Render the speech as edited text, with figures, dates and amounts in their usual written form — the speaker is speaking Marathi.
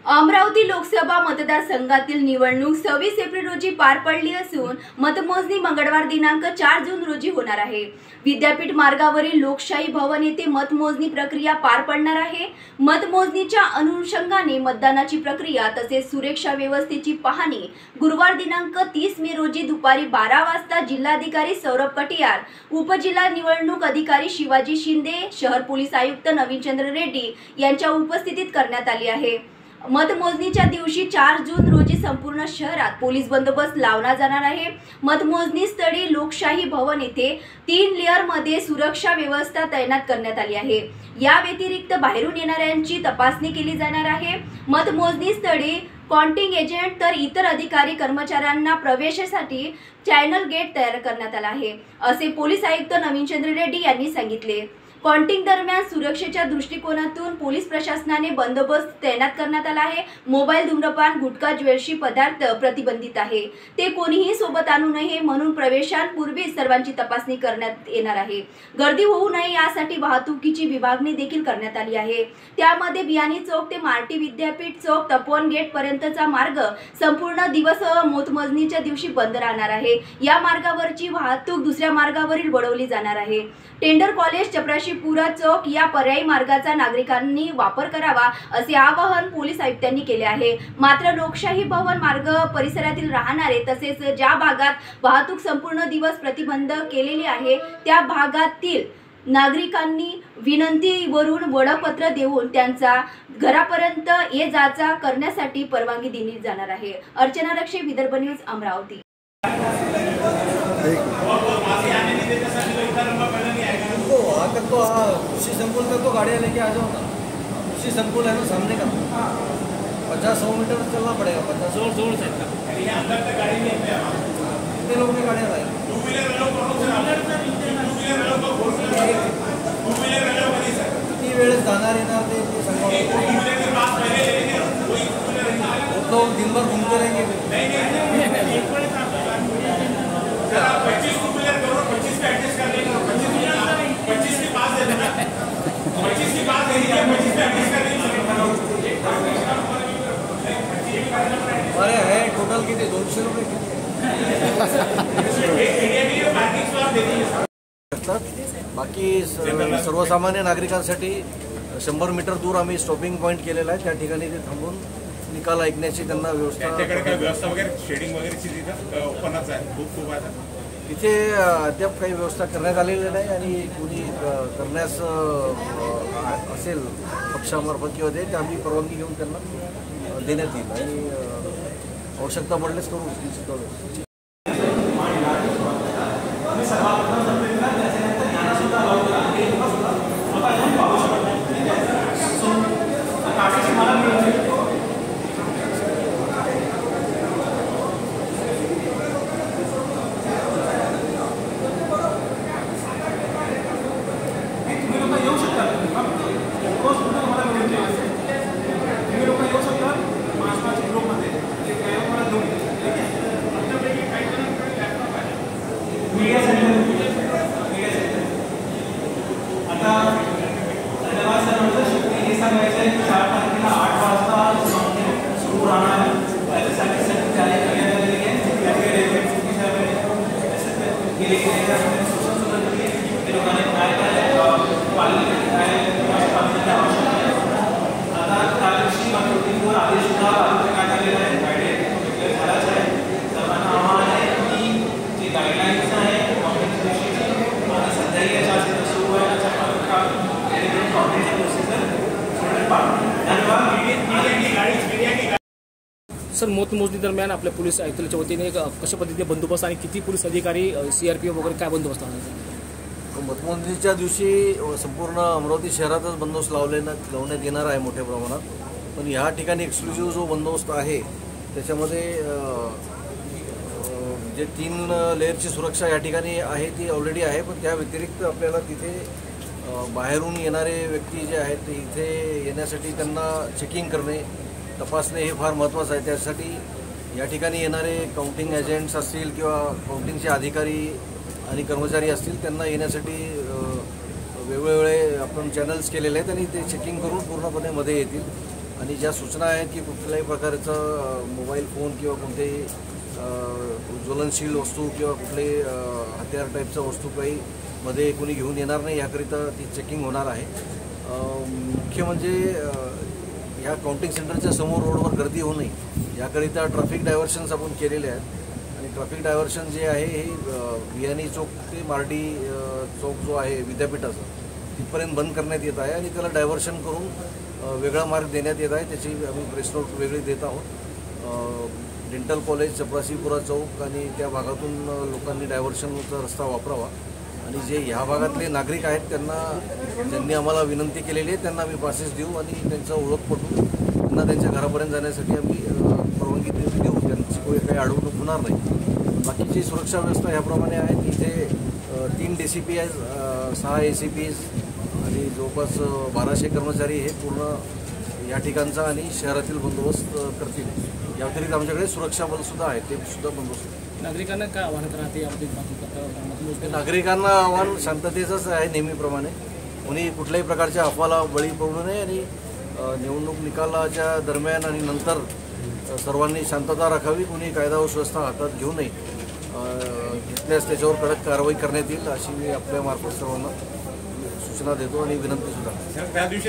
अमरावती लोकसभा मतदारसंघातील निवडणूक 26 एप्रिल रोजी पार पडली असून मतमोजणी मंगळवार दिनांक 4 जून रोजी होणार आहे। विद्यापीठ मार्गावरील लोकशाही भवन येथे मतमोजणी प्रक्रिया पार पडणार आहे। मतमोजणीच्या अनुषंगाने मतदानाची प्रक्रिया तसेच सुरक्षा व्यवस्थेची पाहणी गुरुवार दिनांक 30 मे रोजी दुपारी 12 वाजता जिल्हाधिकारी सौरभ कटियार, उपजिल्हा निवडणूक अधिकारी शिवाजी शिंदे, शहर पोलीस आयुक्त नवीनचंद्र रेड्डी यांच्या उपस्थितीत करण्यात आली आहे। मतमोजणीच्या दिवशी 4 जून रोजी संपूर्ण शहरात पोलीस बंदोबस्त लावला जाणार आहे। मतमोजणी स्थळी लोकशाही भवन येथे 3 लेअरमध्ये सुरक्षा व्यवस्था तैनात करण्यात आली आहे। या व्यतिरिक्त बाहेरून येणाऱ्यांची तपासणी केली जाणार आहे। मतमोजणी स्थळी काउंटिंग एजंट तर इतर अधिकारी कर्मचाऱ्यांना प्रवेशासाठी चॅनल गेट तयार करण्यात आला आहे, असे पोलीस आयुक्त नवीनचंद्र रेड्डी यांनी सांगितले। काउंटिंग दरम्यान सुरक्षेच्या दृष्टिकोनातून पोलीस प्रशासनाने बंदोबस्त तैनात करण्यात आला आहे। मोबाईल, धूम्रपान, गुटखा, ज्वेलरी पदार्थ प्रतिबंधित आहे, ते कोणीही सोबत आणू नये म्हणून प्रवेशांपूर्वी सर्वांची तपासणी करण्यात येणार आहे। गर्दी होऊ नये यासाठी वाहतुकीची विभागणी देखील करण्यात आली आहे। त्यामध्ये बियाणी चौक ते मार्टी विद्यापीठ चौक तपोवन गेट पर्यंतचा मार्ग संपूर्ण दिवस मतमोजणीच्या दिवशी बंद राहणार आहे। या मार्गावरची वाहतूक दुसऱ्या मार्गावरील वळवली जाणार आहे। टेंडर कॉलेज, चपराशी पुरा चौक या पर्यायी मार्गाचा नागरिकांनी वापर करावा असे आवाहन पोलीस आयुक्तांनी केले आहे। मात्र लोकशाही भवन मार्ग परिसरातील राहणारे तसेच ज्या भागात वाहतूक संपूर्ण दिवस प्रतिबंध केलेली आहे त्या भागातील नागरिकांनी विनंतीवरून वडपत्र देऊन त्यांचा घरापर्यंत ये जाचा करण्यासाठी परवानगी दिली जाणार आहे। अर्चना रक्षे, विदर्भ न्यूज, अमरावती। तो उसी संकुल तक तो गाड़ियाँ लेके आ जाओ ना। उसी संकुल है ना सामने का, 50-100 मीटर चलना पड़ेगा। 50 जोर से अंदर तक गाड़ी नहीं है। कितने लोग ने गाड़ियाँ लाई? टू व्हीलर किती वेळेस जाणार येणार ते तो दिन भर घूमते रहेंगे। 25 टू व्हीलर करो, 25 का एडजस्ट कर लेंगे। 25 के पास है ना, 25 के पास है, 25 पे एडजस्ट कर लेंगे। अरे है टोटल किती? 200 रुपये बाकी सर्वसामान्य नागरिकांसाठी 100 मीटर दूर आम्ही स्टॉपिंग पॉईंट केलेला आहे। त्या ठिकाणी ते थांबून निकाल ऐकण्याची त्यांना व्यवस्था वगैरे शेडिंग वगैरेची ओपनच आहे, खूप आहे तिथे अद्याप काही व्यवस्था करण्यात आलेली नाही आणि कोणी करण्यास असेल पक्षामार्फत किंवा ते आम्ही परवानगी घेऊन त्यांना देण्यात येईल आणि आवश्यकता पडल्यास करू। सर, मतमोजणी दरम्यान आपल्या पोलीस आयुक्तांच्या वतीने कशा पद्धतीने बंदोबस्त आणि किती पोलीस अधिकारी, CRPF वगैरे काय बंदोबस्त आहे? मतमोजणीच्या दिवशी संपूर्ण अमरावती शहरातच बंदोबस्त लावण्यात येणार आहे मोठ्या प्रमाणात। पण ह्या ठिकाणी एक्सक्लुझिव्ह जो बंदोबस्त आहे त्याच्यामध्ये जे 3 लेअरची सुरक्षा या ठिकाणी आहे ती ऑलरेडी आहे, पण त्या व्यतिरिक्त आपल्याला तिथे बाहेरून येणारे व्यक्ती जे आहेत ते इथे येण्यासाठी त्यांना चेकिंग करणे, तपासणे हे फार महत्त्वाचं आहे। त्यासाठी या ठिकाणी येणारे काउंटिंग एजंट्स असतील किंवा काउंटिंगचे अधिकारी आणि कर्मचारी असतील त्यांना येण्यासाठी वेगवेगळे आपण चॅनल्स केलेले आहेत आणि ते चेकिंग करून पूर्णपणे मध्ये येतील। आणि ज्या सूचना आहेत की कुठल्याही प्रकारचं मोबाईल फोन किंवा कोणतेही ज्वलनशील वस्तू किंवा कुठलेही हत्यार टाईपच्या वस्तू काही मध्ये कोणी घेऊन येणार नाही, याकरिता ती चेकिंग होणार आहे. मुख्य म्हणजे ह्या काउंटिंग सेंटरच्या समोर रोडवर गर्दी होऊ नये याकरिता ट्रॅफिक डायव्हर्शन्स आपण केलेले आहेत. आणि ट्रॅफिक डायव्हर्शन जे आहे हे बियाणी चौक ते मार्डी चौक जो आहे विद्यापीठाचा तिथपर्यंत बंद करण्यात येत आहे आणि त्याला डायव्हर्शन करून वेगळा मार्ग देण्यात येत आहे. त्याची आम्ही प्रेस नोट वेगळी देत आहोत. डेंटल कॉलेज, चपरासीपुरा चौक आणि त्या भागातून लोकांनी डायव्हर्शनचा रस्ता वापरावा. आणि जे ह्या भागातले नागरिक आहेत ज्यांनी आम्हाला विनंती केलेली आहे त्यांना आम्ही पासेस देऊ आणि त्यांचा ओळख पटवून त्यांना त्यांच्या घरापर्यंत जाण्यासाठी आम्ही परवानगी देऊ. त्यांची काही अडवणूक होणार नाही. बाकीची सुरक्षा व्यवस्था ह्याप्रमाणे आहे की इथे 3 DCP आहेत, 6 ACPs आणि जवळपास 1200 कर्मचारी हे पूर्ण या ठिकाणचा आणि शहरातील बंदोबस्त करतील. या व्यतिरिक्त आमच्याकडे सुरक्षा बलसुद्धा आहे, ते सुद्धा बंदोबस्त. नागरिकांना काय आव्हान राहते? नागरिकांना आव्हान शांततेचंच आहे नेहमीप्रमाणे. कोणी कुठल्याही प्रकारच्या अफवाला बळी पडू नये आणि निवडणूक निकालाच्या दरम्यान आणि नंतर सर्वांनी शांतता राखावी. कोणी कायदा व सुव्यवस्था हातात घेऊ नये. घेतल्यास त्याच्यावर कडक कारवाई करण्यात येईल अशी मी आपल्या मार्फत सर्वांना सूचना देतो आणि विनंती सुद्धा. त्या दिवशी